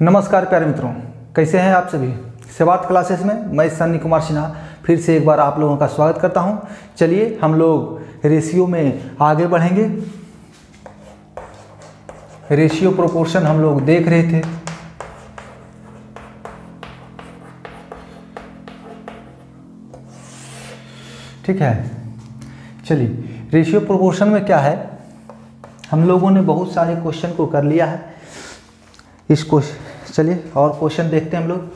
नमस्कार प्यारे मित्रों, कैसे हैं आप सभी। सेवात क्लासेस में मैं सन्नी कुमार सिन्हा फिर से एक बार आप लोगों का स्वागत करता हूं। चलिए हम लोग रेशियो में आगे बढ़ेंगे। रेशियो प्रोपोर्शन हम लोग देख रहे थे। ठीक है, चलिए रेशियो प्रोपोर्शन में क्या है, हम लोगों ने बहुत सारे क्वेश्चन को कर लिया है। इस क्वेश्चन चलिए और क्वेश्चन देखते हैं हम लोग।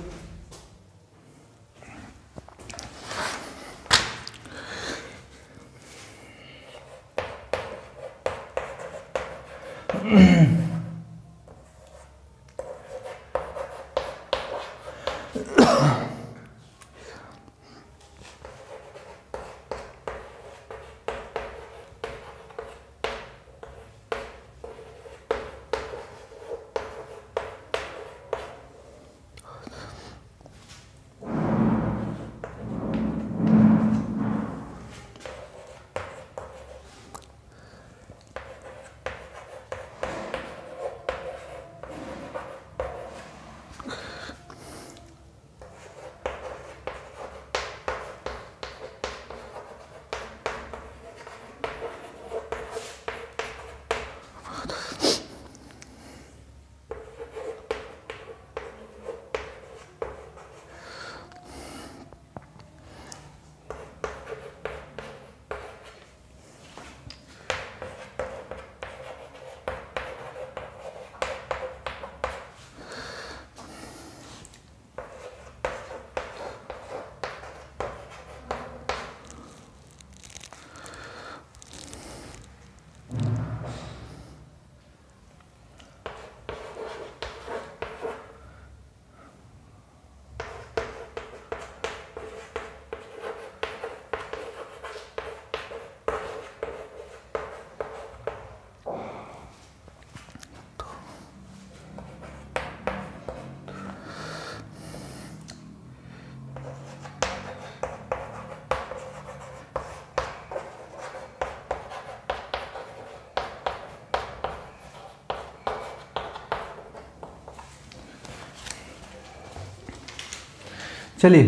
चलिए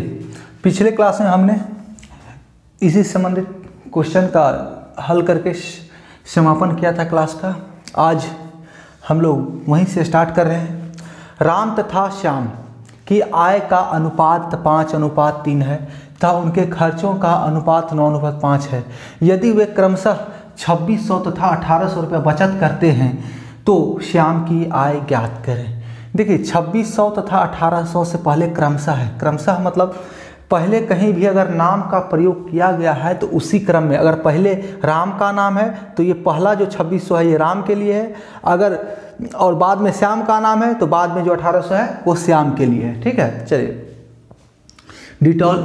पिछले क्लास में हमने इसी संबंधित क्वेश्चन का हल करके समापन किया था क्लास का। आज हम लोग वहीं से स्टार्ट कर रहे हैं। राम तथा श्याम की आय का अनुपात 5:3 है तथा उनके खर्चों का अनुपात 9:5 है। यदि वे क्रमशः 2600 तथा 1800 रुपये बचत करते हैं तो श्याम की आय ज्ञात करें। देखिए 2600 तथा 1800 से पहले क्रमशः है। क्रमशः मतलब पहले कहीं भी अगर नाम का प्रयोग किया गया है तो उसी क्रम में, अगर पहले राम का नाम है तो ये पहला जो 2600 है ये राम के लिए है, अगर और बाद में श्याम का नाम है तो बाद में जो 1800 है वो श्याम के लिए है। ठीक है, चलिए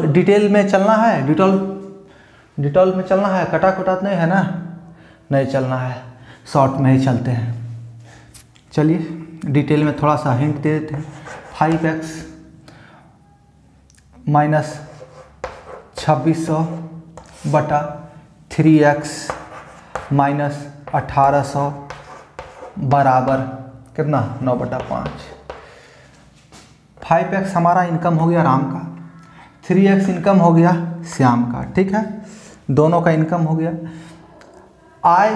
डिटेल में चलना है। डिटेल में चलना है, कटा कुटा नहीं है ना, नहीं चलना है, शॉर्ट में ही चलते हैं। चलिए डिटेल में थोड़ा सा हिंट दे देते हैं। 5x माइनस 2600 बटा 3x माइनस 1800 बराबर कितना 9/5। 5x हमारा इनकम हो गया राम का, 3x इनकम हो गया श्याम का। ठीक है, दोनों का इनकम हो गया। आय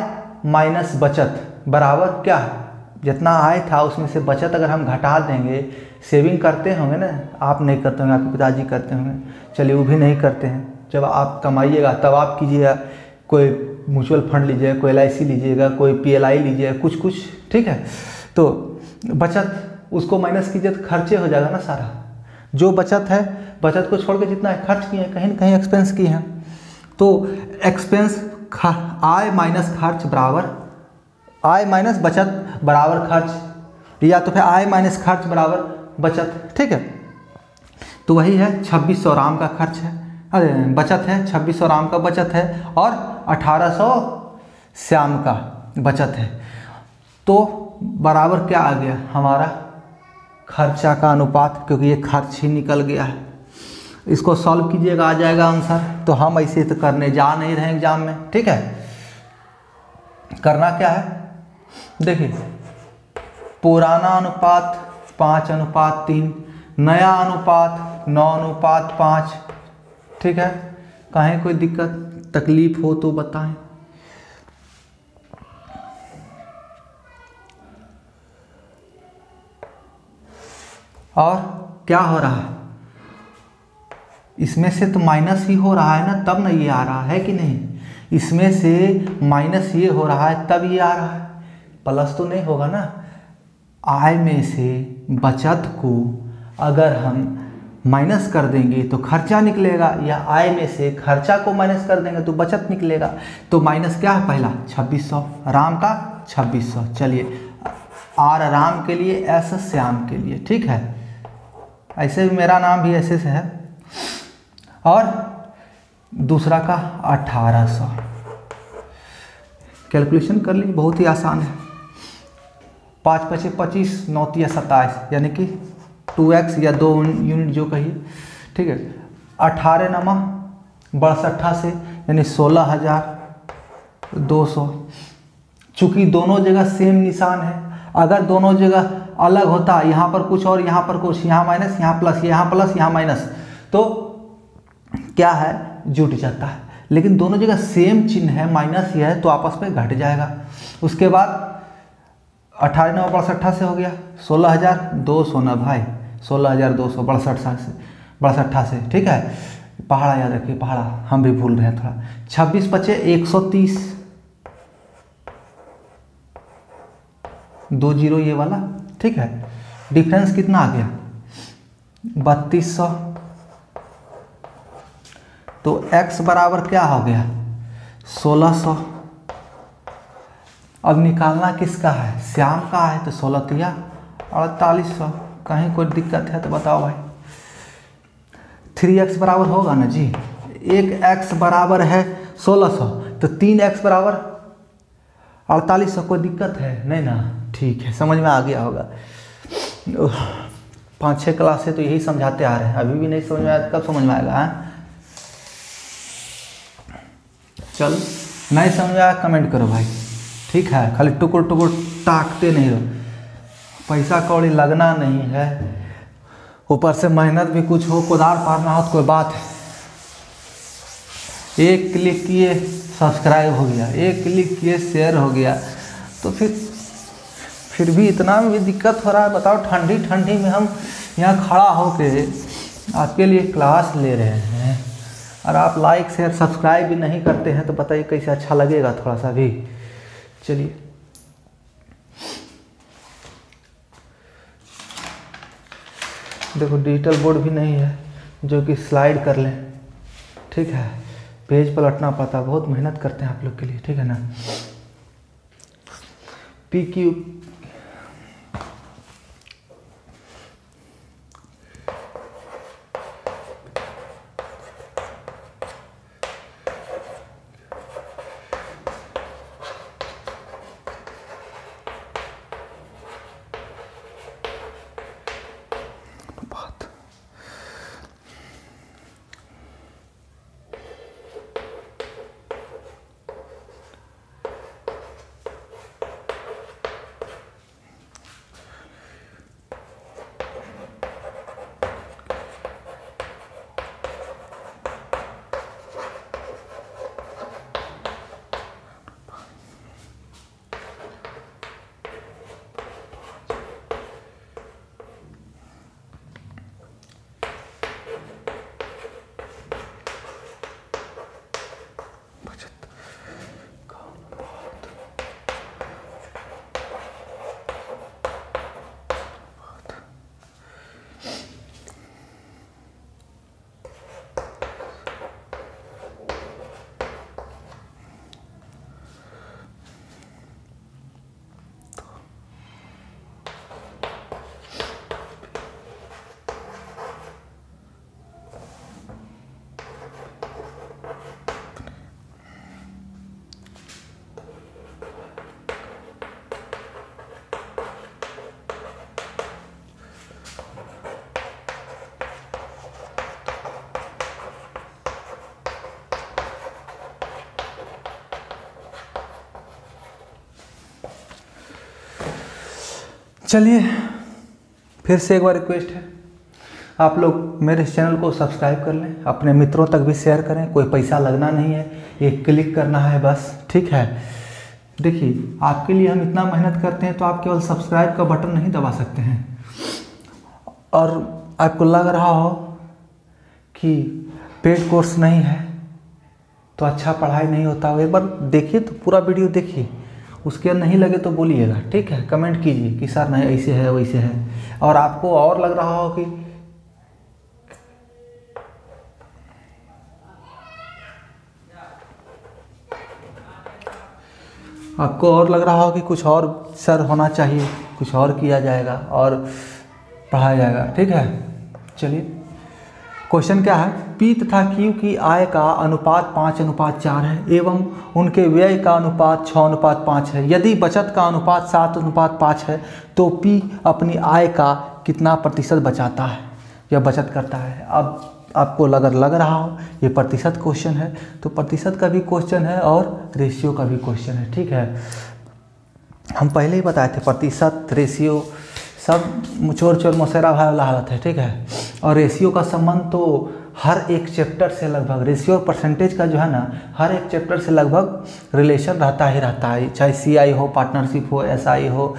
माइनस बचत बराबर क्या है, जितना आय था उसमें से बचत अगर हम घटा देंगे, सेविंग करते होंगे ना, आप नहीं करते होंगे, आपके पिताजी करते होंगे, चलिए वो भी नहीं करते हैं। जब आप कमाइएगा तब आप कीजिएगा, कोई म्यूचुअल फंड लीजिएगा, कोई LIC लीजिएगा, कोई PLI लीजिएगा, कुछ। ठीक है, तो बचत उसको माइनस कीजिए तो खर्चे हो जाएगा ना सारा। जो बचत है, बचत को छोड़ के जितना है खर्च किए हैं, कहीं ना कहीं एक्सपेंस किए हैं, तो एक्सपेंस आय माइनस खर्च बराबर आय माइनस बचत बराबर खर्च, या तो फिर आय माइनस खर्च बराबर बचत। ठीक है, तो वही है 2600 राम का खर्च है, अरे बचत है, 2600 राम का बचत है और 1800 श्याम का बचत है। तो बराबर क्या आ गया हमारा खर्चा का अनुपात, क्योंकि ये खर्च ही निकल गया है। इसको सॉल्व कीजिएगा, आ जाएगा आंसर। तो हम ऐसे तो करने जा नहीं रहे एग्जाम में। ठीक है, करना क्या है, देखिए पुराना अनुपात 5:3, नया अनुपात 9:5। ठीक है, कहीं कोई दिक्कत तकलीफ हो तो बताएं। और क्या हो रहा है, इसमें से तो माइनस ही हो रहा है ना, तब ना ये आ रहा है कि नहीं। इसमें से माइनस ये हो रहा है तब ये आ रहा है, प्लस तो नहीं होगा ना। आय में से बचत को अगर हम माइनस कर देंगे तो खर्चा निकलेगा, या आय में से खर्चा को माइनस कर देंगे तो बचत निकलेगा। तो माइनस क्या है पहला 2600, राम का 2600। चलिए, आर राम के लिए, एस श्याम के लिए। ठीक है, ऐसे भी मेरा नाम भी ऐसे से है। और दूसरा का 1800। कैलकुलेशन कर ली, बहुत ही आसान है। 5 × 5 = 25, 9 × 3 = 27, यानी कि 2x या 2 यूनिट जो कहिए। ठीक है, 18 नमा 62 से, यानी 16,200। चूँकि दोनों जगह सेम निशान है, अगर दोनों जगह अलग होता, यहाँ पर कुछ और यहाँ पर कुछ, यहाँ माइनस यहाँ प्लस, यहाँ माइनस, तो क्या है, जुट जाता है। लेकिन दोनों जगह सेम चिन्ह है, माइनस ही है, तो आपस में घट जाएगा। उसके बाद 18 × 9 = 62 से हो गया 16,200 ना भाई, 16,200 62 से। ठीक है, पहाड़ा याद रखिए, पहाड़ा हम भी भूल रहे हैं थोड़ा। 26 × 5 = 130, 2 0 ये वाला। ठीक है, डिफरेंस कितना आ गया 3200। तो x बराबर क्या हो गया 1600। अब निकालना किसका है, श्याम का है, तो 16 × 3 = 4800। कहीं कोई दिक्कत है तो बताओ भाई। 3x बराबर होगा ना जी, एक x बराबर है 1600, तो 3x बराबर 4800। कोई दिक्कत है नहीं ना, ठीक है, समझ में आ गया होगा। 5-6 क्लास से तो यही समझाते आ रहे हैं, अभी भी नहीं समझ में आया, कब समझ में आएगा। हाँ, चल, नहीं समझ आया कमेंट करो भाई। ठीक है, खाली टुकुर टुकुर ताकते नहीं रहो, पैसा कौड़ी लगना नहीं है, ऊपर से मेहनत भी कुछ हो, कुदार पारना हो तो कोई बात है। एक क्लिक किए सब्सक्राइब हो गया, एक क्लिक किए शेयर हो गया, तो फिर भी इतना में भी दिक्कत हो रहा है। बताओ, ठंडी ठंडी में हम यहाँ खड़ा होके आपके लिए क्लास ले रहे हैं, और आप लाइक शेयर सब्सक्राइब भी नहीं करते हैं, तो बताइए कैसे अच्छा लगेगा थोड़ा सा भी। चलिए, देखो डिजिटल बोर्ड भी नहीं है जो कि स्लाइड कर लें। ठीक है, पेज पलटना पड़ता, बहुत मेहनत करते हैं आप लोग के लिए। ठीक है ना। PQ चलिए फिर से एक बार रिक्वेस्ट है, आप लोग मेरे चैनल को सब्सक्राइब कर लें, अपने मित्रों तक भी शेयर करें, कोई पैसा लगना नहीं है, ये क्लिक करना है बस, ठीक है। देखिए आपके लिए हम इतना मेहनत करते हैं तो आप केवल सब्सक्राइब का बटन नहीं दबा सकते हैं। और आपको लग रहा हो कि पेड कोर्स नहीं है तो अच्छा पढ़ाई नहीं होता हो, एक बार देखिए तो पूरा वीडियो देखिए, उसके नहीं लगे तो बोलिएगा, ठीक है, कमेंट कीजिए कि सर नहीं ऐसे है वैसे है। और आपको और लग रहा हो कि कुछ और सर होना चाहिए, कुछ और किया जाएगा और पढ़ाया जाएगा, ठीक है। चलिए क्वेश्चन क्या है, पी तथा क्यू की आय का अनुपात 5:4 है एवं उनके व्यय का अनुपात 6:5 है। यदि बचत का अनुपात 7:5 है तो पी अपनी आय का कितना प्रतिशत बचाता है या बचत करता है। अब आपको लग रहा हो ये प्रतिशत क्वेश्चन है, तो प्रतिशत का भी क्वेश्चन है और रेशियो का भी क्वेश्चन है, ठीक है। हम पहले ही बताए थे प्रतिशत रेशियो सब चोर मौसेरा भाई वाला हालत है, ठीक है। और रेशियो का संबंध तो हर एक चैप्टर से लगभग, रेशियो और परसेंटेज का जो है ना, हर एक चैप्टर से लगभग रिलेशन रहता है, चाहे CI हो, पार्टनरशिप हो, SI हो,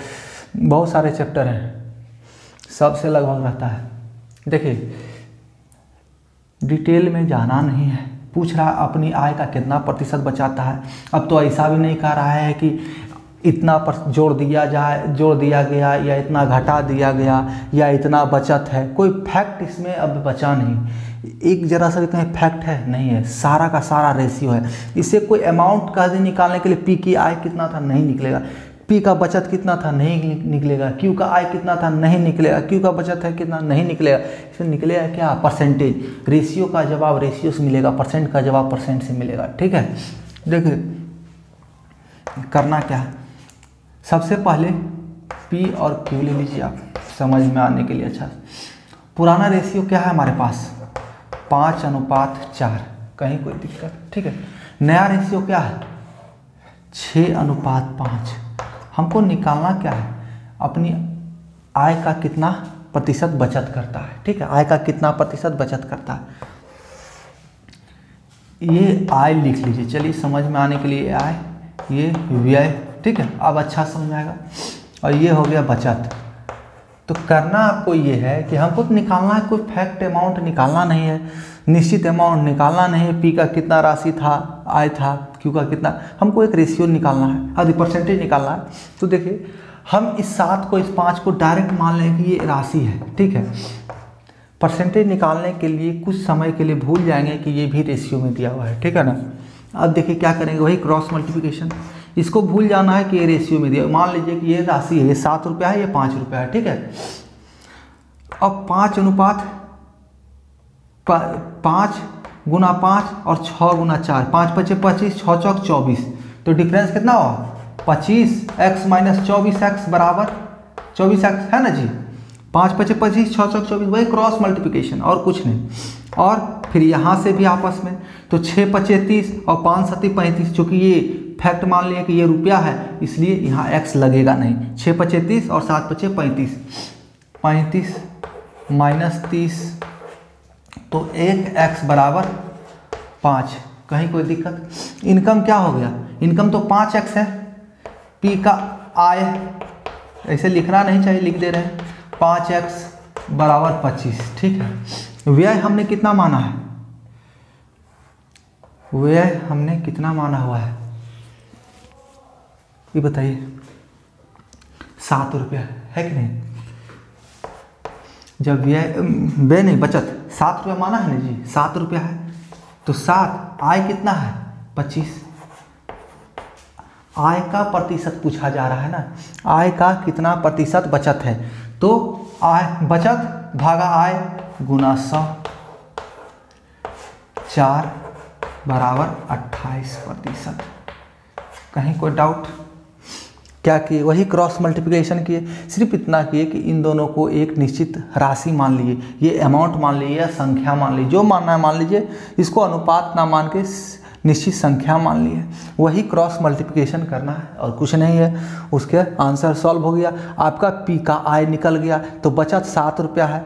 बहुत सारे चैप्टर हैं, सबसे लगभग रहता है। देखिए डिटेल में जाना नहीं है, पूछ रहा अपनी आय का कितना प्रतिशत बचाता है। अब तो ऐसा भी नहीं कह रहा है कि इतना पर जोड़ दिया गया या इतना घटा दिया गया या इतना बचत है, कोई फैक्ट इसमें अब बचा नहीं, एक जरा सा भी कहीं फैक्ट है नहीं है, सारा का सारा रेशियो है। इससे कोई अमाउंट का निकालने के लिए पी की आय कितना था नहीं निकलेगा, पी का बचत कितना था नहीं निकलेगा, क्यू का आय कितना था नहीं निकलेगा, क्यू का बचत है कितना नहीं निकलेगा। इसमें निकलेगा क्या, परसेंटेज। रेशियो का जवाब रेशियो से मिलेगा, परसेंट का जवाब परसेंट से मिलेगा, ठीक है। देखिए करना क्या है, सबसे पहले पी और क्यू ले लीजिए आप समझ में आने के लिए। अच्छा पुराना रेशियो क्या है हमारे पास 5:4, कहीं कोई दिक्कत, ठीक है। नया रेशियो क्या है 6:5। हमको निकालना क्या है, अपनी आय का कितना प्रतिशत बचत करता है, ठीक है, आय का कितना प्रतिशत बचत करता है। ये आय लिख लीजिए, चलिए समझ में आने के लिए आय, ये व्यय, ठीक है, अब अच्छा समझ आएगा। और ये हो गया बचत। तो करना आपको ये है कि हमको तो निकालना है, कोई फैक्ट अमाउंट निकालना नहीं है, निश्चित अमाउंट निकालना नहीं है, पी का कितना राशि था, आय था, क्यू का कितना, हमको एक रेशियो निकालना है, आदि परसेंटेज निकालना है। तो देखिए हम इस 7 को, इस 5 को डायरेक्ट मान लें कि ये राशि है, ठीक है। परसेंटेज निकालने के लिए कुछ समय के लिए भूल जाएंगे कि ये भी रेशियो में दिया हुआ है, ठीक है ना। अब देखिए क्या करेंगे, वही क्रॉस मल्टीप्लिकेशन, इसको भूल जाना है कि ये रेशियो में दिया, मान लीजिए कि ये राशि है, ये 7 रुपया है, ये 5 रुपया है, ठीक है। अब 5:5 और 6:4, 5 × 5 = 25, 6 × 4 = 24, तो डिफरेंस कितना हुआ 25x - 24x बराबर 24x है ना जी। 5 × 5 = 25, 6 × 4 = 24, वही क्रॉस मल्टीप्लिकेशन और कुछ नहीं। और फिर यहाँ से भी आपस में, तो 6 × 5 = 30 और 5 × 7 = 35, चूँकि ये फैक्ट मान लिया कि ये रुपया है इसलिए यहाँ x लगेगा नहीं। 6 × 5 = 30 और 7 × 5 = 35, 35 - 30, तो 1x बराबर 5, कहीं कोई दिक्कत। इनकम क्या हो गया, इनकम तो 5x है, पी का आय ऐसे लिखना नहीं चाहिए, लिख दे रहे हैं 5x बराबर 25, ठीक है। व्यय हमने कितना माना है, व्यय हमने कितना माना हुआ है ये बताइए, 7 रुपया है कि नहीं। जब व्यय नहीं बचत 7 रुपया माना है ना जी, 7 रुपया है तो 7, आय कितना है 25, आय का प्रतिशत पूछा जा रहा है ना, आय का कितना प्रतिशत बचत है, तो आय बचत भागा आय गुना 100, 4 बराबर 28%। कहीं कोई डाउट, क्या किए, वही क्रॉस मल्टीप्लिकेशन किए, सिर्फ इतना किए कि इन दोनों को एक निश्चित राशि मान लीजिए, ये अमाउंट मान लीजिए या संख्या मान लीजिए, जो मानना है मान लीजिए, इसको अनुपात ना मान के निश्चित संख्या मान ली है, वही क्रॉस मल्टीप्लिकेशन करना है और कुछ नहीं है। उसके आंसर सॉल्व हो गया। आपका पी का आय निकल गया, तो बचत 7 रुपया है,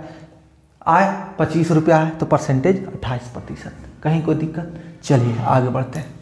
आय 25 रुपया है, तो परसेंटेज 28%। कहीं कोई दिक्कत? चलिए आगे बढ़ते हैं।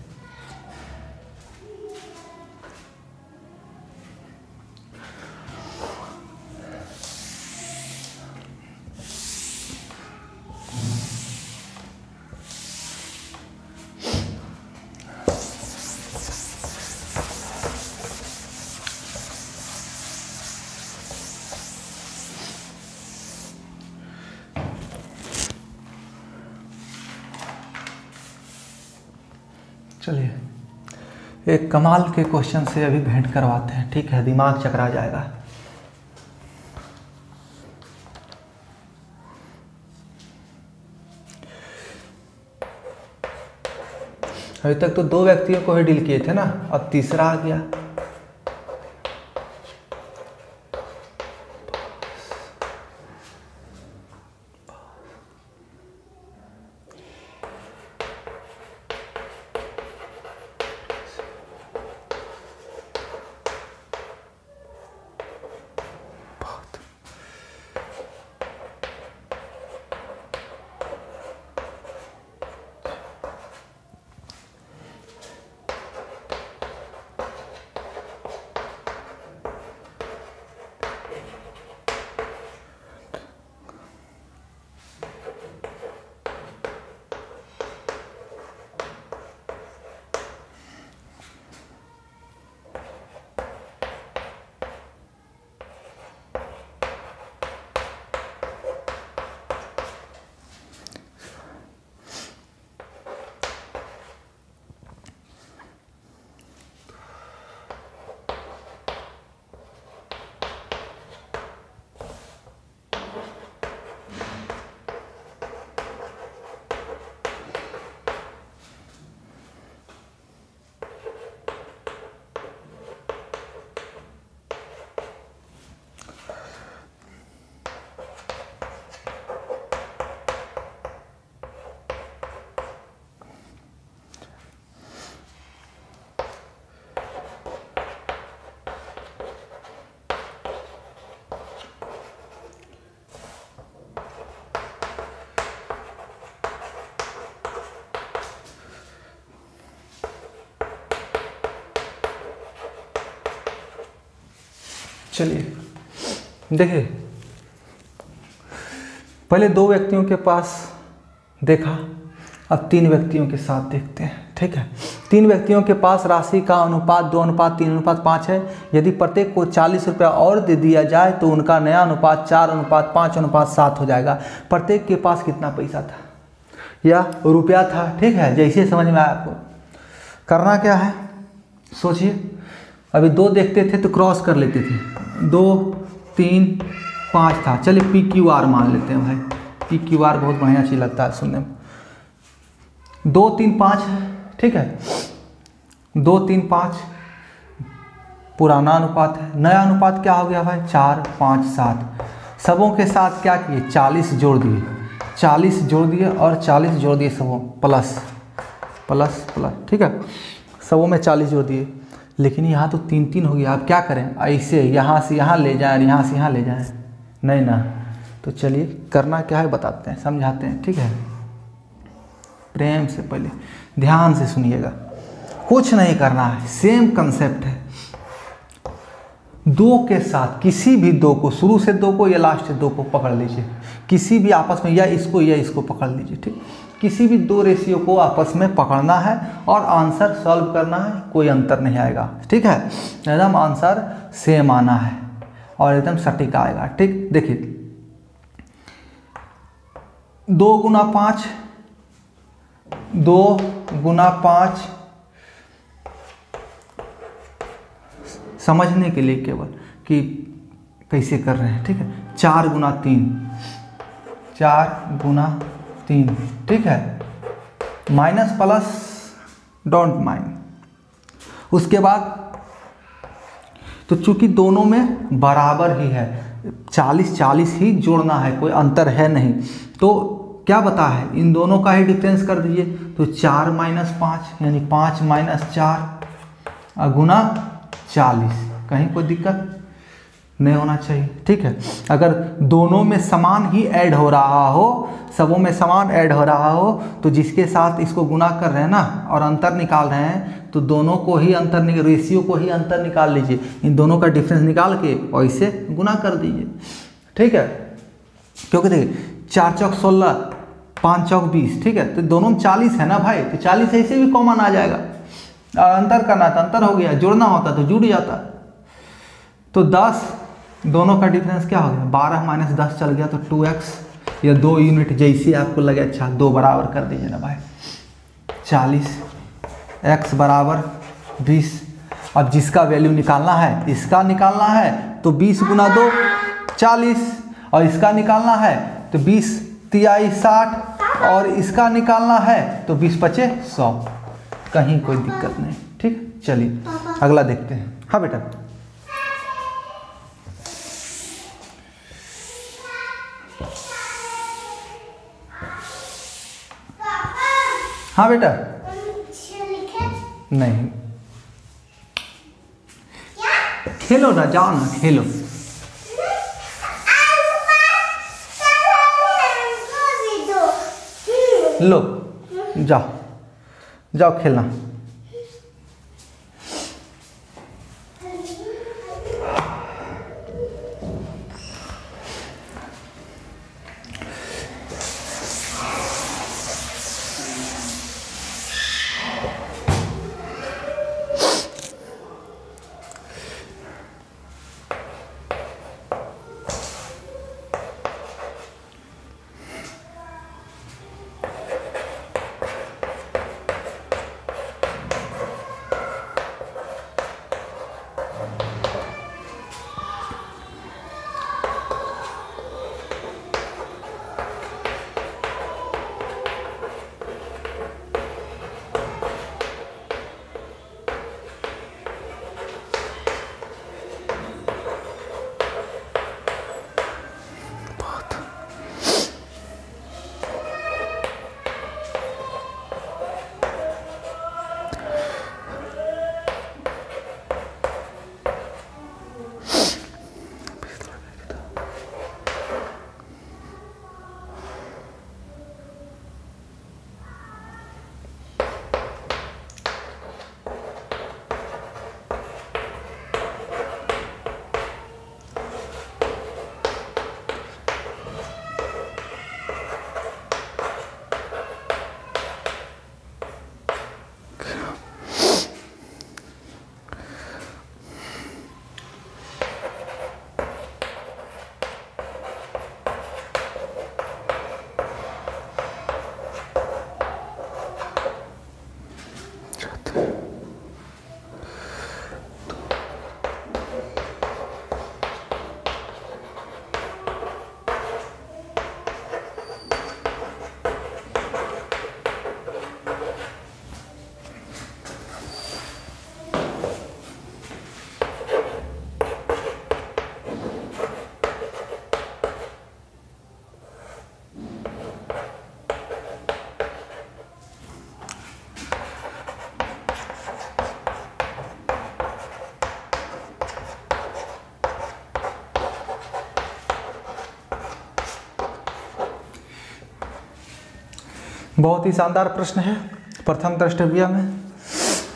चलिए एक कमाल के क्वेश्चन से अभी भेंट करवाते हैं, ठीक है, दिमाग चकरा जाएगा। अभी तक तो 2 व्यक्तियों को ही डील किए थे ना, अब तीसरा आ गया। चलिए देखिए, पहले 2 व्यक्तियों के पास देखा, अब 3 व्यक्तियों के साथ देखते हैं, ठीक है। 3 व्यक्तियों के पास राशि का अनुपात 2:3:5 है। यदि प्रत्येक को 40 रुपया और दे दिया जाए तो उनका नया अनुपात 4:5:7 हो जाएगा। प्रत्येक के पास कितना पैसा था या रुपया था, ठीक है। जैसे समझ में आया आपको, करना क्या है सोचिए। अभी 2 देखते थे तो क्रॉस कर लेते थे, 2 3 5 था। चलिए PQR मान लेते हैं भाई, PQR बहुत बढ़िया चीज़ लगता है सुनने में। 2 3 5 ठीक है, 2 3 5 पुराना अनुपात है। नया अनुपात क्या हो गया भाई? 4 5 7। सबों के साथ क्या किए? 40 जोड़ दिए, 40 जोड़ दिए और 40 जोड़ दिए सबों, प्लस प्लस प्लस, ठीक है। सबों में 40 जोड़ दिए, लेकिन यहाँ तो 3 3 हो गया। आप क्या करें? ऐसे यहाँ से यहाँ ले जाएं, यहाँ से यहाँ ले जाएं, नहीं ना। तो चलिए करना क्या है बताते हैं, समझाते हैं, ठीक है। प्रेम से पहले ध्यान से सुनिएगा, कुछ नहीं करना है, सेम कंसेप्ट है। 2 के साथ किसी भी 2 को, शुरू से 2 को या लास्ट से 2 को पकड़ लीजिए, किसी भी आपस में, या इसको पकड़ लीजिए, ठीक। किसी भी 2 रेशियो को आपस में पकड़ना है और आंसर सॉल्व करना है, कोई अंतर नहीं आएगा, ठीक है। एकदम आंसर सेम आना है और एकदम सटीक आएगा, ठीक। देखिए 2 गुना 5, 2 गुना 5 समझने के लिए केवल कि कैसे कर रहे हैं, ठीक है। 4 गुना 3, 4 गुना 3, ठीक है। Minus plus don't mind. उसके बाद तो चूंकि दोनों में बराबर ही है, 40 40 ही जोड़ना है, कोई अंतर है नहीं, तो क्या बता है, इन दोनों का ही डिफरेंस कर दीजिए। तो 4 - 5 यानी 5 - 4 गुना 40। कहीं कोई दिक्कत नहीं होना चाहिए, ठीक है। अगर दोनों में समान ही ऐड हो रहा हो, सबों में समान ऐड हो रहा हो, तो जिसके साथ इसको गुना कर रहे हैं ना और अंतर निकाल रहे हैं, तो दोनों को ही अंतर रेशियो को ही अंतर निकाल लीजिए। इन दोनों का डिफरेंस निकाल के और इसे गुना कर दीजिए, ठीक है। क्योंकि देखिए 4 चौक 16, 5 चौक 20, ठीक है। तो दोनों में 40 है ना भाई, तो 40 ऐसे भी कॉमन आ जाएगा। अंतर करना था अंतर हो गया, जोड़ना होता तो जुड़ जाता। तो 10 दोनों का डिफरेंस क्या हो गया, 12 - 10 चल गया, तो 2x या 2 यूनिट जैसे आपको लगे अच्छा 2 बराबर कर दीजिए ना भाई। 40 x बराबर 20। अब जिसका वैल्यू निकालना है, इसका निकालना है तो 20 गुना 2 40, और इसका निकालना है तो 20 तिहाई 60, और इसका निकालना है तो 20 पचे 100। कहीं कोई दिक्कत नहीं, ठीक। चलिए अगला देखते हैं। हाँ बेटा, हाँ बेटा, नहीं खेलो ना, जाओ ना खेलो। लो जाओ जाओ खेलना। बहुत ही शानदार प्रश्न है प्रथम द्रष्टव्य में।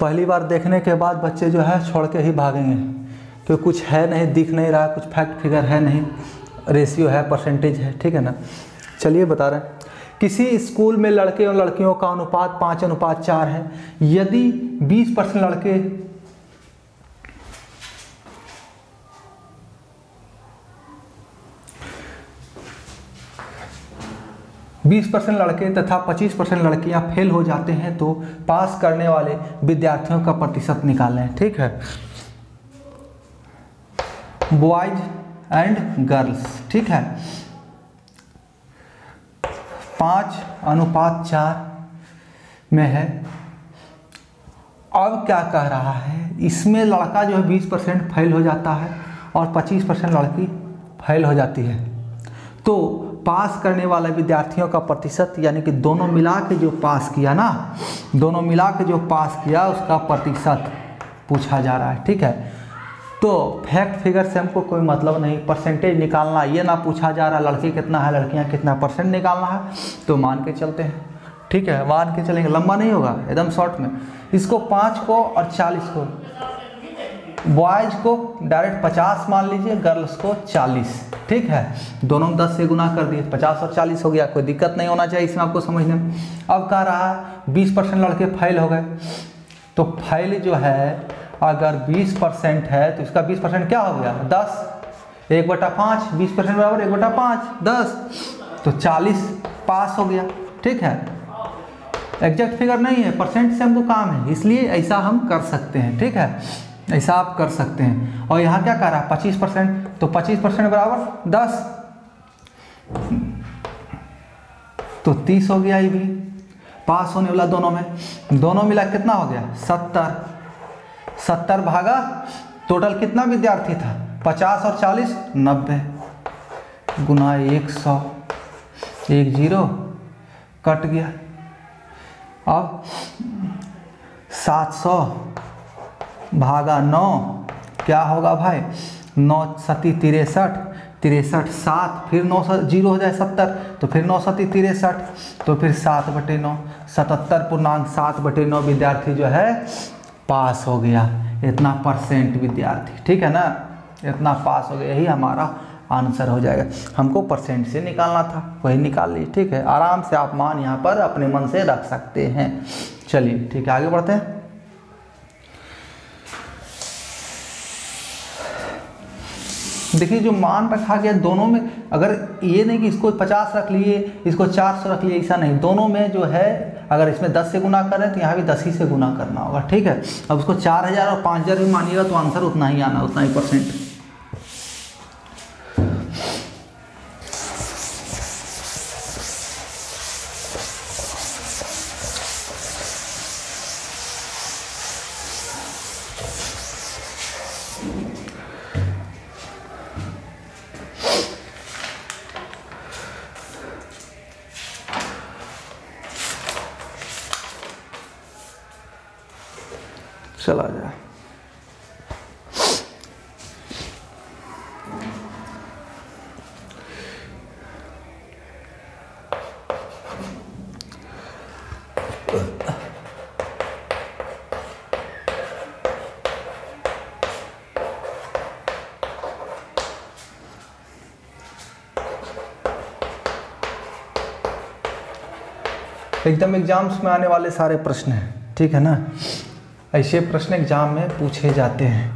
पहली बार देखने के बाद बच्चे जो है छोड़ के ही भागेंगे, क्योंकि कुछ है नहीं, दिख नहीं रहा, कुछ फैक्ट फिगर है नहीं, रेशियो है, परसेंटेज है, ठीक है ना। चलिए बता रहे हैं, किसी स्कूल में लड़के और लड़कियों का अनुपात 5:4 है। यदि 20% लड़के 20% लड़के तथा 25% लड़कियां फेल हो जाते हैं तो पास करने वाले विद्यार्थियों का प्रतिशत निकालें, ठीक है। बॉयज एंड गर्ल्स, ठीक है। 5:4 में है। अब क्या कह रहा है, इसमें लड़का जो है 20% फेल हो जाता है और 25% लड़की फेल हो जाती है। तो पास करने वाले विद्यार्थियों का प्रतिशत, यानी कि दोनों मिला के जो पास किया ना, दोनों मिला के जो पास किया उसका प्रतिशत पूछा जा रहा है। ठीक है, तो फैक्ट फिगर से हमको कोई मतलब नहीं, परसेंटेज निकालना, ये ना पूछा जा रहा लड़के कितना है लड़कियां कितना, परसेंट निकालना है। तो मान के चलते हैं, ठीक है, मान के चलेंगे, लंबा नहीं होगा, एकदम शॉर्ट में। इसको 5 को और 40 को, बॉयज़ को डायरेक्ट 50 मान लीजिए, गर्ल्स को 40। ठीक है, दोनों में 10 से गुना कर दिए, 50 और 40 हो गया, कोई दिक्कत नहीं होना चाहिए इसमें आपको समझने में। अब कह रहा है 20% लड़के फेल हो गए, तो फेल जो है अगर 20% है तो इसका 20% क्या हो गया 10, 1/5, 20% बराबर 1/5, 10, तो 40 पास हो गया। ठीक है, एग्जैक्ट फिगर नहीं है, परसेंट से हमको काम है, इसलिए ऐसा हम कर सकते हैं। ठीक है, ऐसा आप कर सकते हैं। और यहाँ क्या कह रहा है 25%, तो 25% बराबर 10, तो 30 हो गया। ये भी पास होने वाला दोनों मिला कितना हो गया 70 भागा टोटल कितना विद्यार्थी था 50 और 40 90 गुना 100, 10 कट गया। अब 700 भागा 9 क्या होगा भाई, 9 सती 63, 63 7, फिर 9 0 हो जाए 70, तो फिर 9 सती 63, तो फिर 7/9, 77.7/9 विद्यार्थी जो है पास हो गया। इतना परसेंट विद्यार्थी, ठीक है ना, इतना पास हो गया, यही हमारा आंसर हो जाएगा। हमको परसेंट से निकालना था, वही निकाल ली। ठीक है, आराम से आप मान यहाँ पर अपने मन से रख सकते हैं। चलिए ठीक है, आगे बढ़ते हैं। देखिए जो मान रखा गया दोनों में, अगर ये नहीं कि इसको 50 रख लिए इसको 400 रख लिए, ऐसा नहीं, दोनों में जो है अगर इसमें 10 से गुना करें तो यहाँ भी 10 ही से गुना करना होगा। ठीक है, अब उसको 4000 और 5000 भी मानिएगा तो आंसर उतना ही आना, उतना ही परसेंट। चला जाए, एकदम एग्जाम्स में आने वाले सारे प्रश्न हैं। ठीक है ना, ऐसे प्रश्न एग्जाम में पूछे जाते हैं।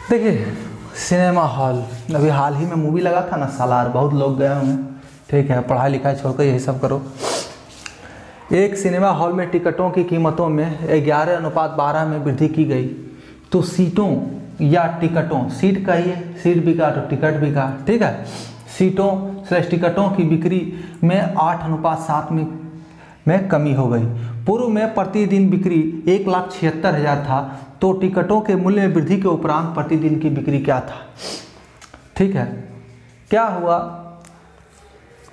देखिए सिनेमा हॉल, अभी हाल ही में मूवी लगा था ना सालार, बहुत लोग गए होंगे, ठीक है, पढ़ाई लिखाई छोड़कर यही सब करो। एक सिनेमा हॉल में टिकटों की कीमतों में 11:12 में वृद्धि की गई तो सीटों या टिकटों, सीट कहिए, सीट बिका तो टिकट बिका, ठीक है, सीटों / टिकटों की बिक्री में 8:7 में कमी हो गई। पूर्व में प्रतिदिन बिक्री 1,76,000 था तो टिकटों के मूल्य में वृद्धि के उपरांत प्रतिदिन की बिक्री क्या था, ठीक है, क्या हुआ,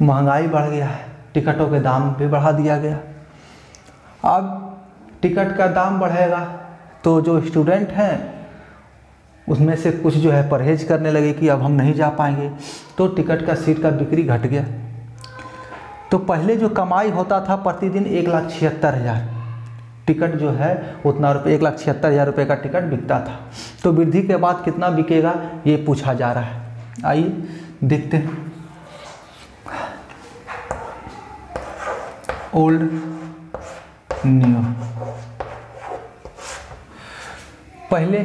महंगाई बढ़ गया है, टिकटों के दाम भी बढ़ा दिया गया। अब टिकट का दाम बढ़ेगा तो जो स्टूडेंट हैं उसमें से कुछ जो है परहेज करने लगे कि अब हम नहीं जा पाएंगे, तो टिकट का सीट का बिक्री घट गया। तो पहले जो कमाई होता था प्रतिदिन 1,76,000, टिकट जो है उतना रुपये 1,76,000 रुपये का टिकट बिकता था, तो वृद्धि के बाद कितना बिकेगा ये पूछा जा रहा है। आइए देखते हैं। ओल्ड न्यू, पहले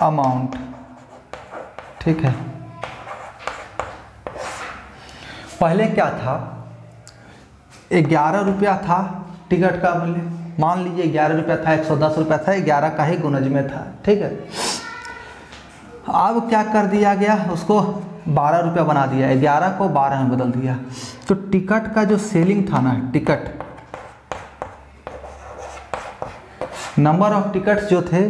अमाउंट, ठीक है, पहले क्या था, 11 रुपया था टिकट का मूल्य, मान लीजिए 11 रुपया था, 110 रुपया था, 11 का ही गुणज में था, ठीक है। अब क्या कर दिया गया, उसको 12 रुपया बना दिया, 11 को 12 में बदल दिया। तो टिकट का जो सेलिंग था ना, टिकट, नंबर ऑफ टिकट्स जो थे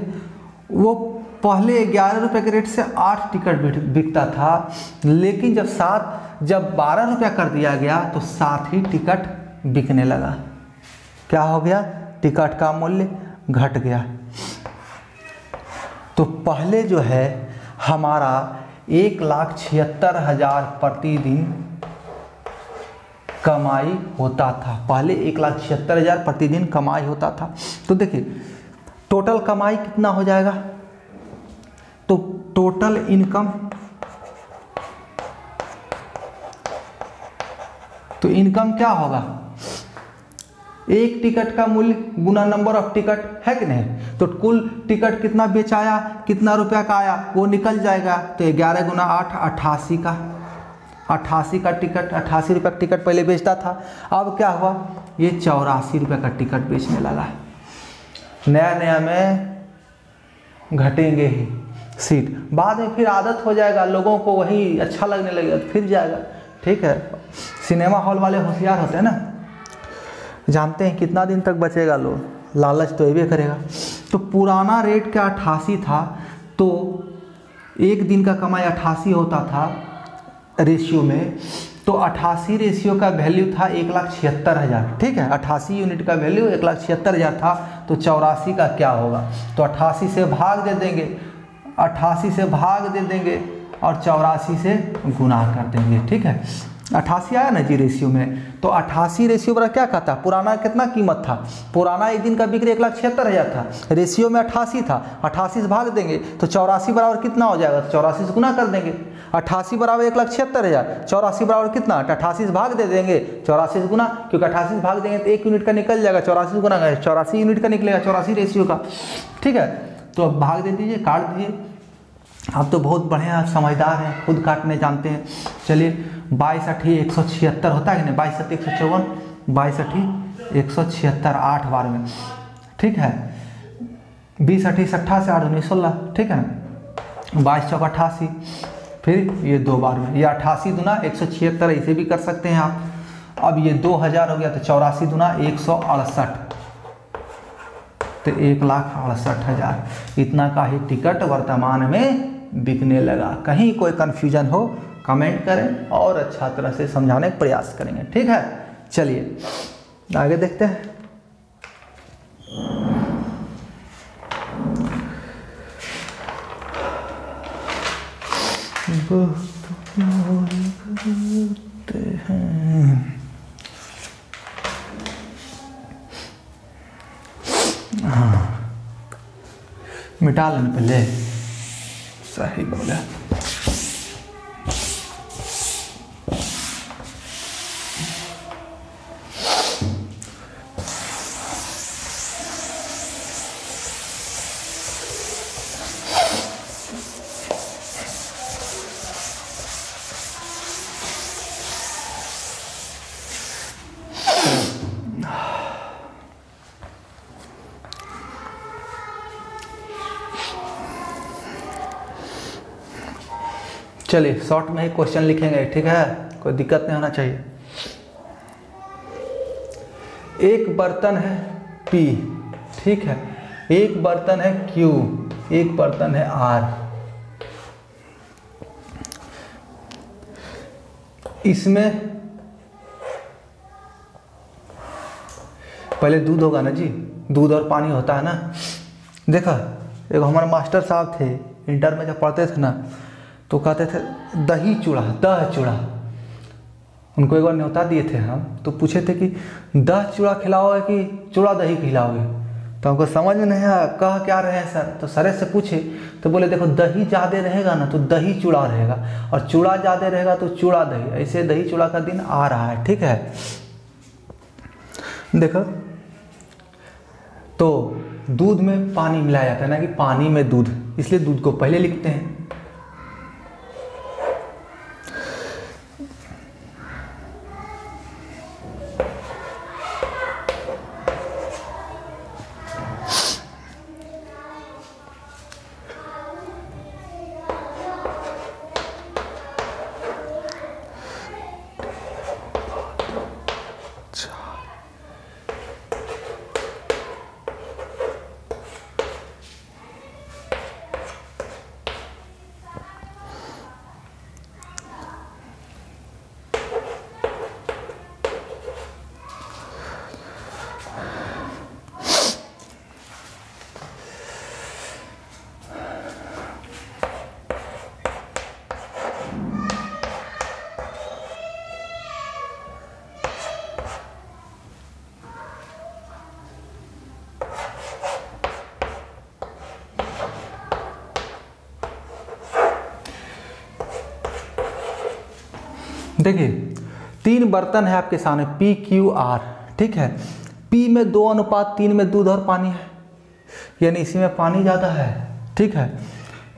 वो पहले 11 रुपये के रेट से 8 टिकट बिकता था, लेकिन जब 12 रुपया कर दिया गया तो 7 ही टिकट बिकने लगा। क्या हो गया, टिकट का मूल्य घट गया। तो पहले जो है हमारा 1,76,000 प्रतिदिन कमाई होता था, पहले 1,76,000 प्रतिदिन कमाई होता था। तो देखिए टोटल कमाई कितना हो जाएगा, तो टोटल इनकम, तो इनकम क्या होगा, एक टिकट का मूल्य गुना नंबर ऑफ टिकट, है कि नहीं। तो कुल टिकट कितना बेचाया, कितना रुपया का आया वो निकल जाएगा। तो 11 गुना 8, 88 का, 88 का टिकट, 88 रुपये का टिकट पहले बेचता था। अब क्या हुआ, ये 84 रुपये का टिकट बेचने लगा। नया नया में घटेंगे ही सीट, बाद में फिर आदत हो जाएगा, लोगों को वही अच्छा लगने लगेगा तो फिर जाएगा, ठीक है। सिनेमा हॉल वाले होशियार होते हैं ना, जानते हैं कितना दिन तक बचेगा, लोग लालच तो ये भी करेगा। तो पुराना रेट क्या 88 था, तो एक दिन का कमाई 88 होता था रेशियो में, तो 88 रेशियो का वैल्यू था 1,76,000, ठीक है, 88 यूनिट का वैल्यू 1,76,000 था। तो 84 का क्या होगा, तो 88 से भाग दे देंगे, 88 से भाग दे देंगे और 84 से गुना कर देंगे, ठीक है। 88 आया ना जी रेशियो में, तो 88 रेशियो बराबर क्या कहता, पुराना कितना कीमत था, पुराना एक दिन का बिक्री 1,76,000 था, रेशियो में 88 था, 88 से भाग देंगे तो 84 बराबर कितना हो जाएगा, तो 84 से गुना कर देंगे। 88 बराबर 1,76,000, 84 बराबर कितना, 88 से भाग दे देंगे, 84 से गुना, क्योंकि 88 से भाग देंगे तो 1 यूनिट का निकल जाएगा, 84 से गुना 84 यूनिट का निकलेगा, 84 रेशियो का, ठीक है। तो अब भाग दे दीजिए, काट दीजिए। आप तो बहुत बढ़िया समझदार हैं, खुद काटने जानते हैं। चलिए 22 8 176 होता है कि नहीं, 22 7 154, 22 8 176 8 बार में, ठीक है। 20 8 28 8 19 16, ठीक है ना, 22 चौक 88, फिर ये 2 बार में, ये 88 दुना 176 इसे भी कर सकते हैं आप। अब ये 2000 हो गया, तो 84 दुना 168, तो 1,68,000 इतना का ही टिकट वर्तमान में बिकने लगा। कहीं कोई कन्फ्यूजन हो कमेंट करें और अच्छा तरह से समझाने का प्रयास करेंगे। ठीक है, चलिए आगे देखते हैं। हाँ, मिटा लेना पहले, सही बोला। चलिए शॉर्ट में ही क्वेश्चन लिखेंगे, ठीक है, कोई दिक्कत नहीं होना चाहिए। एक बर्तन है P, ठीक है, एक बर्तन है Q, एक बर्तन है R। इसमें पहले दूध होगा ना जी, दूध और पानी होता है ना। देखा, एक हमारे मास्टर साहब थे, इंटर में जब पढ़ते थे ना तो कहते थे दही चूड़ा, दह चूड़ा। उनको एक बार न्योता दिए थे हम, तो पूछे थे कि दह चूड़ा खिलाओगे कि चूड़ा दही खिलाओगे। तो हमको समझ में नहीं आया कह क्या रहे हैं सर। तो सर से पूछे तो बोले देखो दही ज़्यादा रहेगा ना तो दही चूड़ा रहेगा, और चूड़ा ज़्यादा रहेगा तो चूड़ा दही। ऐसे दही चूड़ा का दिन आ रहा है, ठीक है। देखो, तो दूध में पानी मिलाया जाता है ना, कि पानी में दूध, इसलिए दूध को पहले लिखते हैं। देखिए, तीन बर्तन है आपके सामने P, Q, R, ठीक है। P में 2:3 में दूध और पानी है, यानी इसी में पानी ज़्यादा है, ठीक है।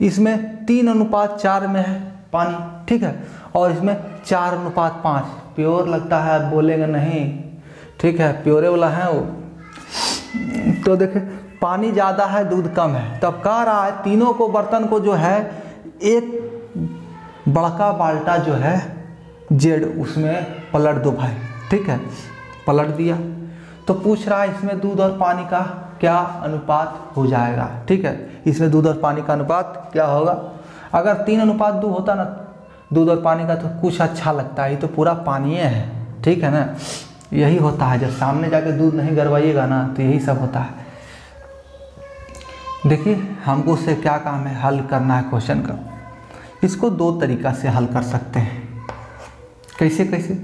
इसमें 3:4 में है पानी, ठीक है, और इसमें 4:5। प्योर लगता है, आप बोलेंगे नहीं, ठीक है, प्योरे वाला है वो। तो देखिए पानी ज़्यादा है, दूध कम है, तब कह रहा है तीनों को बर्तन को जो है एक बड़का बाल्टा जो है जेड उसमें पलट दो भाई, ठीक है। पलट दिया तो पूछ रहा है इसमें दूध और पानी का क्या अनुपात हो जाएगा, ठीक है। इसमें दूध और पानी का अनुपात क्या होगा। अगर 3:2 होता ना दूध और पानी का तो कुछ अच्छा लगता है, ये तो पूरा पानी है, ठीक है ना। यही होता है, जब सामने जाके दूध नहीं गरवाइएगा ना तो यही सब होता है। देखिए हमको उससे क्या काम है, हल करना है क्वेश्चन का। इसको दो तरीका से हल कर सकते हैं। कैसे कैसे?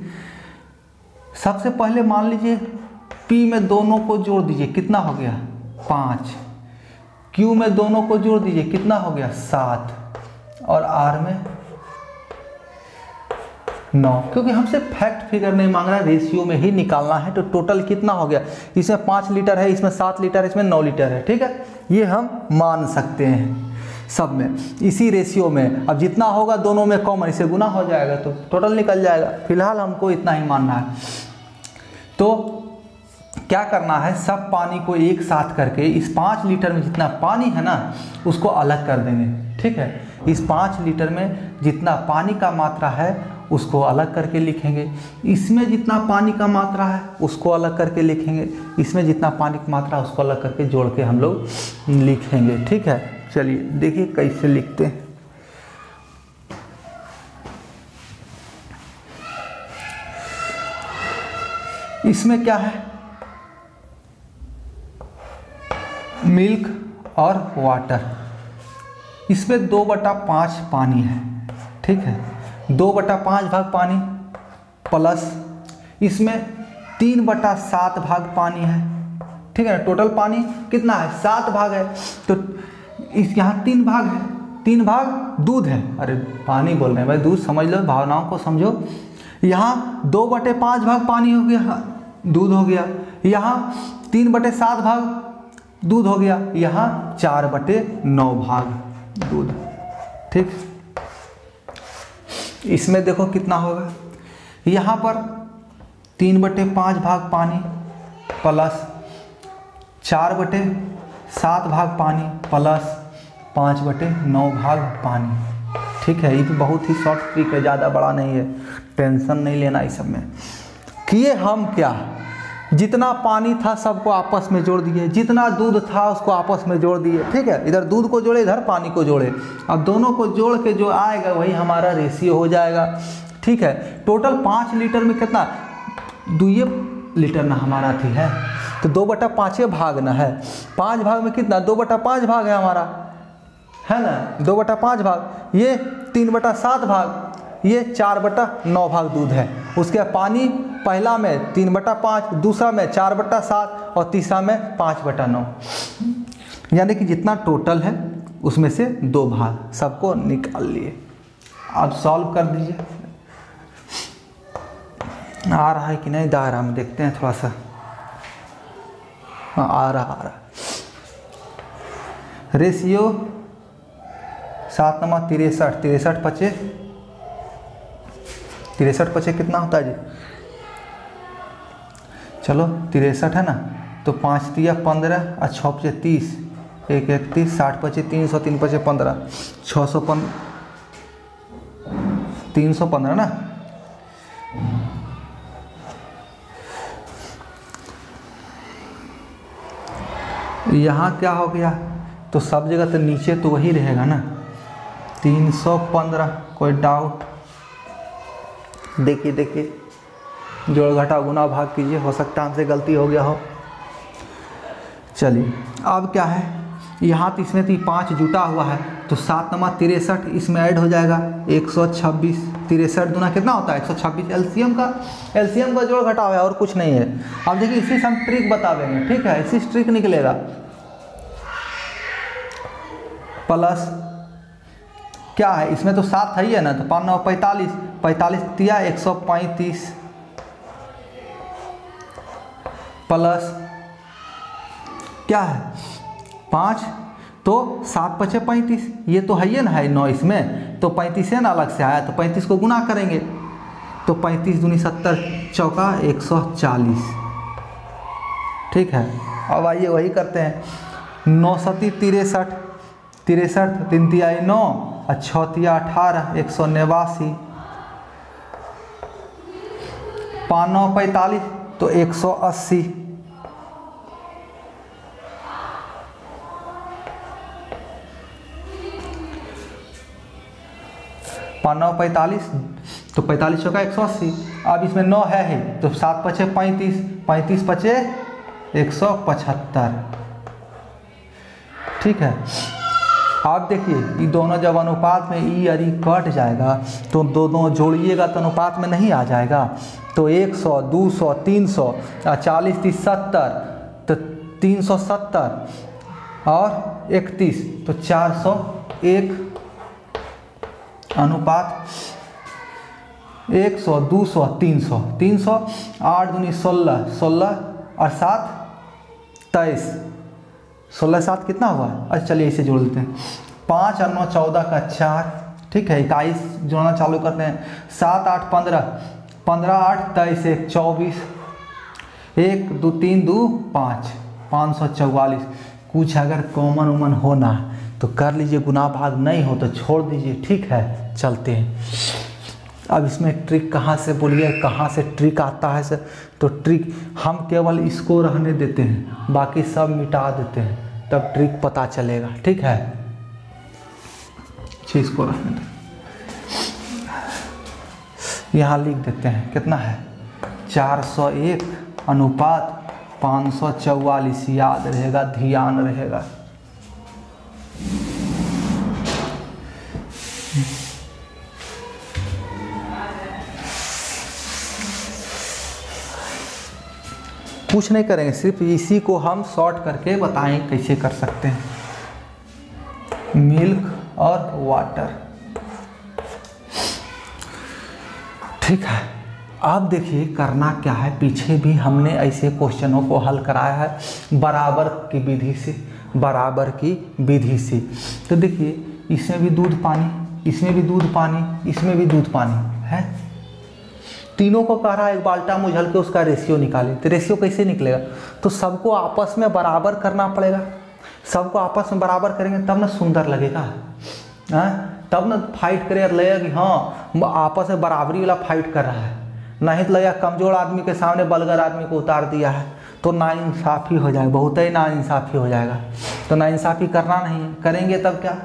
सबसे पहले मान लीजिए P में दोनों को जोड़ दीजिए, कितना हो गया 5। Q में दोनों को जोड़ दीजिए, कितना हो गया 7, और R में 9। क्योंकि हमसे फैक्ट फिगर नहीं मांग रहा है, रेशियो में ही निकालना है। तो टोटल कितना हो गया, इसमें 5 लीटर है, इसमें 7 लीटर है, इसमें 9 लीटर है, ठीक है। ये हम मान सकते हैं सब में, इसी रेशियो में। अब जितना होगा दोनों में कॉमन, इसे गुना हो जाएगा तो टोटल निकल जाएगा। फिलहाल हमको इतना ही मानना है। तो क्या करना है, सब पानी को एक साथ करके इस 5 लीटर में जितना पानी है ना उसको अलग कर देंगे, ठीक है। इस 5 लीटर में जितना पानी का मात्रा है उसको अलग करके लिखेंगे, इसमें जितना पानी का मात्रा है उसको अलग करके लिखेंगे, इसमें जितना पानी की मात्रा है उसको अलग करके जोड़ के हम लोग लिखेंगे, ठीक है। चलिए देखिए कैसे लिखते हैं। इसमें क्या है, मिल्क और वाटर। इसमें 2/5 पानी है, ठीक है, 2/5 भाग पानी प्लस इसमें 3/7 भाग पानी है, ठीक है। टोटल पानी कितना है, 7 भाग है, तो इस यहाँ 3 भाग है, 3 भाग दूध है। अरे पानी बोल रहे हैं भाई, दूध समझ लो, भावनाओं को समझो। यहाँ 2/5 भाग पानी हो गया, दूध हो गया। यहाँ 3/7 भाग दूध हो गया। यहाँ 4/9 भाग दूध, ठीक। इसमें देखो कितना होगा, यहाँ पर 3/5 भाग पानी प्लस 4/7 भाग पानी प्लस 5/9 भाग पानी, ठीक है। ये भी बहुत ही शॉर्ट ट्रिक है, ज़्यादा बड़ा नहीं है, टेंशन नहीं लेना इस सब में। किए हम क्या, जितना पानी था सबको आपस में जोड़ दिए, जितना दूध था उसको आपस में जोड़ दिए, ठीक है। इधर दूध को जोड़े, इधर पानी को जोड़े। अब दोनों को जोड़ के जो आएगा वही हमारा रेशियो हो जाएगा, ठीक है। टोटल 5 लीटर में कितना, 2 लीटर ना हमारा थी है, तो 2/5 भाग ना है। 5 भाग में कितना, 2/5 भाग है हमारा, है ना, 2/5 भाग। ये 3/7 भाग, ये 4/9 भाग दूध है। उसके पानी पहला में 3/5, दूसरा में 4/7 और तीसरा में 5/9, यानी कि जितना टोटल है उसमें से 2 भाग सबको निकाल लिए। अब सॉल्व कर दीजिए। आ रहा है कि नहीं दायरा में, देखते हैं थोड़ा सा। हाँ आ रहा। रेशियो 7 × 63, 63 पचे कितना होता है जी, चलो 63 है ना, तो 5 × 15 और 6 × 30, 1 × 30, 60 पचे 300, 3 पचे 15, 615, 315 ना। यहाँ क्या हो गया, तो सब जगह तो नीचे तो वही रहेगा ना, 315। कोई डाउट, देखिए जोड़ घटा गुना भाग कीजिए, हो सकता है हमसे गलती हो गया हो। चलिए अब क्या है, यहाँ तो इसमें तो 5 जुटा हुआ है, तो 7 × 63 इसमें ऐड हो जाएगा, 126। 63 दूना कितना होता है, 126। एलसीएम का जोड़ घटा हुआ है और कुछ नहीं है। अब देखिए इसी से हम ट्रिक बता देंगे, ठीक है, इसी ट्रिक निकलेगा। प्लस क्या है, इसमें तो 7 है ही है ना, तो 5 × 9 45, 45 तिया 135 प्लस क्या है 5, तो 7 पचे 35, ये तो है ही ना, है 9 इसमें, तो 35 है ना अलग से आया, तो 35 को गुना करेंगे, तो 35 दूनी 70, चौका 140, ठीक है। अब आइए वही करते हैं, 9 × 63, 3 × 9 और 6 × 18, 189, 5 × 9 45, तो 180, 5 × 9 45, तो 45 चौका 180। अब इसमें 9 है ही, तो 7 पचे 35, 35 पचे 175, ठीक है। आप देखिए ये दोनों जब अनुपात में ई और ई कट जाएगा तो दोनों जोड़िएगा तो अनुपात में नहीं आ जाएगा, तो 100, 200, 300, 40, 30, 70, तो 370 और 31, तो 401 अनुपात 100, 200, 300, 300, 8 दूनी 16, 16 और 7 23, 16 7 कितना हुआ। अच्छा चलिए इसे जोड़ देते हैं, 5 और 9 14 का 4, ठीक है। 21 जोड़ना चालू करते हैं, 7 8 15, 15 8 23, 1 24, 1 2 3 2 5, 544। कुछ अगर कॉमन उमन होना तो कर लीजिए, गुना भाग नहीं हो तो छोड़ दीजिए, ठीक है। चलते हैं अब इसमें ट्रिक कहाँ से बोलिए, कहाँ से ट्रिक आता है सर, तो ट्रिक हम केवल इसको रहने देते हैं, बाकी सब मिटा देते हैं, तब ट्रिक पता चलेगा, ठीक है। इसको रहने दें, यहाँ लिख देते हैं कितना है 401 अनुपात 544, याद रहेगा, ध्यान रहेगा। कुछ नहीं करेंगे, सिर्फ इसी को हम शॉर्ट करके बताएं कैसे कर सकते हैं। मिल्क और वाटर, ठीक है। अब देखिए करना क्या है, पीछे भी हमने ऐसे क्वेश्चनों को हल कराया है बराबर की विधि से, बराबर की विधि से। तो देखिए इसमें भी दूध पानी, इसमें भी दूध पानी, इसमें भी दूध पानी है, तीनों को कह रहा है एक बाल्टा मुझल के उसका रेशियो निकाले। तो रेशियो कैसे निकलेगा, तो सबको आपस में बराबर करना पड़ेगा, सबको आपस में बराबर करेंगे तब ना सुंदर लगेगा, तब ना फाइट करे और लगेगा कि हाँ आपस में बराबरी वाला फाइट कर रहा है, नहीं तो लगेगा कमज़ोर आदमी के सामने बलगर आदमी को उतार दिया है, तो नाइंसाफ़ी हो जाएगा, बहुत ही नाइंसाफ़ी हो जाएगा। तो नाइंसाफ़ी करना नहीं है, करेंगे तब क्या,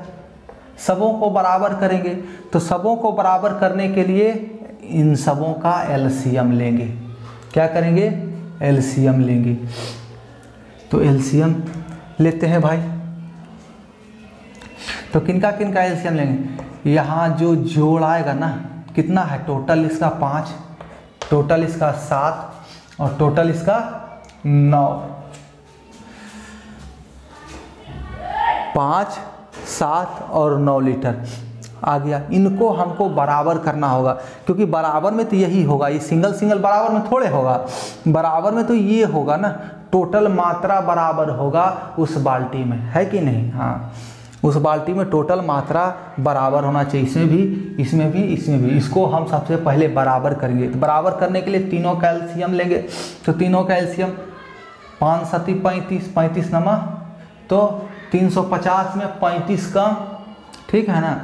सबों को बराबर करेंगे। तो सबों को बराबर करने के लिए इन सबों का एलसीएम लेंगे। क्या करेंगे, एलसीएम लेंगे। तो एलसीएम लेते हैं भाई, तो किनका किनका एलसीएम लेंगे, यहाँ जो जोड़ आएगा ना कितना है, टोटल इसका 5, टोटल इसका 7 और टोटल इसका 9, 5, 7 और 9 लीटर आ गया। इनको हमको बराबर करना होगा, क्योंकि बराबर में तो यही होगा, ये सिंगल सिंगल बराबर में थोड़े होगा, बराबर में तो ये होगा ना, टोटल मात्रा बराबर होगा उस बाल्टी में, है कि नहीं। हाँ, उस बाल्टी में टोटल मात्रा बराबर होना चाहिए, इसमें भी, इसमें भी, इसमें भी। इसको हम सबसे पहले बराबर करेंगे। तो बराबर करने के लिए तीनों का एलसीएम लेंगे। तो तीनों का एलसीएम 5 7 35, 35 नमा, तो 350 में 35 कम, ठीक है ना,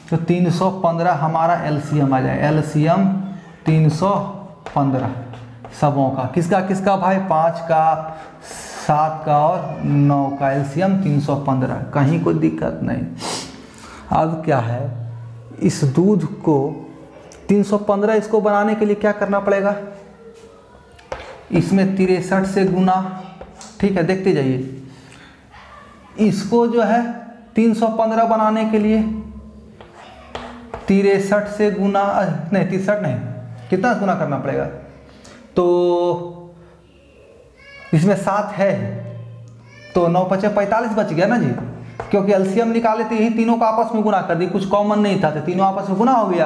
तो 315 हमारा एलसीएम आ जाए। एलसीएम 315 सबों का, किसका किसका भाई, 5 का, 7 का और 9 का, एलसीएम 315, कहीं कोई दिक्कत नहीं। अब क्या है, इस दूध को 315 इसको बनाने के लिए क्या करना पड़ेगा, इसमें 63 से गुना, ठीक है, देखते जाइए। इसको जो है 315 बनाने के लिए 63 से गुना, नहीं 63 नहीं, कितना गुना करना पड़ेगा, तो इसमें 7 है, तो 9 × 5 = 45 बच गया ना जी, क्योंकि एलसीएम निकाले तो यही तीनों को आपस में गुना कर दी, कुछ कॉमन नहीं था तो तीनों आपस में गुना हो गया।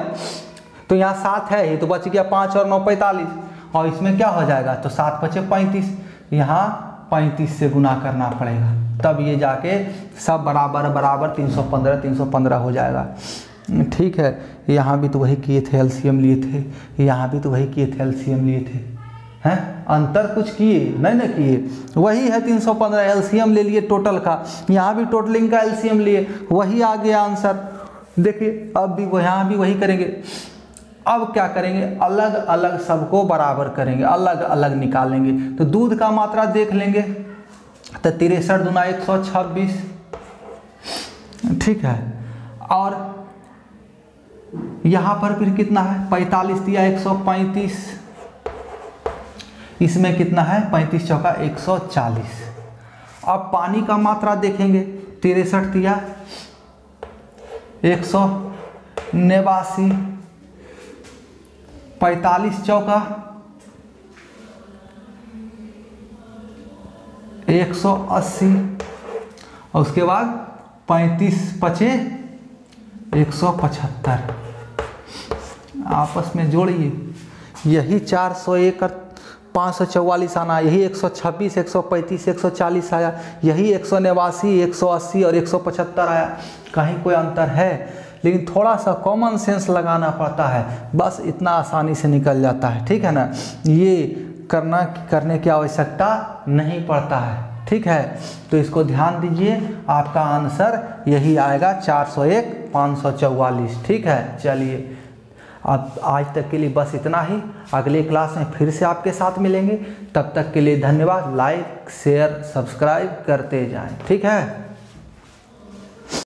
तो यहाँ 7 है ही, तो बच गया 5 और 9 45, और इसमें क्या हो जाएगा, तो 7 × 5 = 35, यहाँ 35 से गुना करना पड़ेगा, तब ये जाके सब बराबर बराबर 315 315 हो जाएगा। ठीक है, यहाँ भी तो वही किए थे, एलसीएम लिए थे, यहाँ भी तो वही किए थे, एलसीएम लिए थे, हैं, अंतर कुछ किए नहीं ना किए, वही है 315, एलसीएम ले लिए टोटल का, यहाँ भी टोटलिंग का एलसीएम लिए, वही आ गया आंसर। देखिए अब भी यहाँ भी वही करेंगे। अब क्या करेंगे, अलग अलग सबको बराबर करेंगे, अलग अलग निकालेंगे। तो दूध का मात्रा देख लेंगे, तो 63 दूना 126, ठीक है, और यहाँ पर फिर कितना है, 45 दिया 135, इसमें कितना है, 35 चौका 140। अब पानी का मात्रा देखेंगे, 63 दिया 189, 45 चौका 180, और उसके बाद 35 × 5 175, आपस में जोड़िए, यही 401 और 544 आना, यही 126, 135, 140 आया, यही 189, 180 और 175 आया। कहीं कोई अंतर है, लेकिन थोड़ा सा कॉमन सेंस लगाना पड़ता है, बस इतना आसानी से निकल जाता है, ठीक है ना, ये करने की आवश्यकता नहीं पड़ता है, ठीक है। तो इसको ध्यान दीजिए, आपका आंसर यही आएगा 401 544, ठीक है। चलिए अब आज तक के लिए बस इतना ही, अगले क्लास में फिर से आपके साथ मिलेंगे, तब तक के लिए धन्यवाद। लाइक शेयर सब्सक्राइब करते जाएं, ठीक है।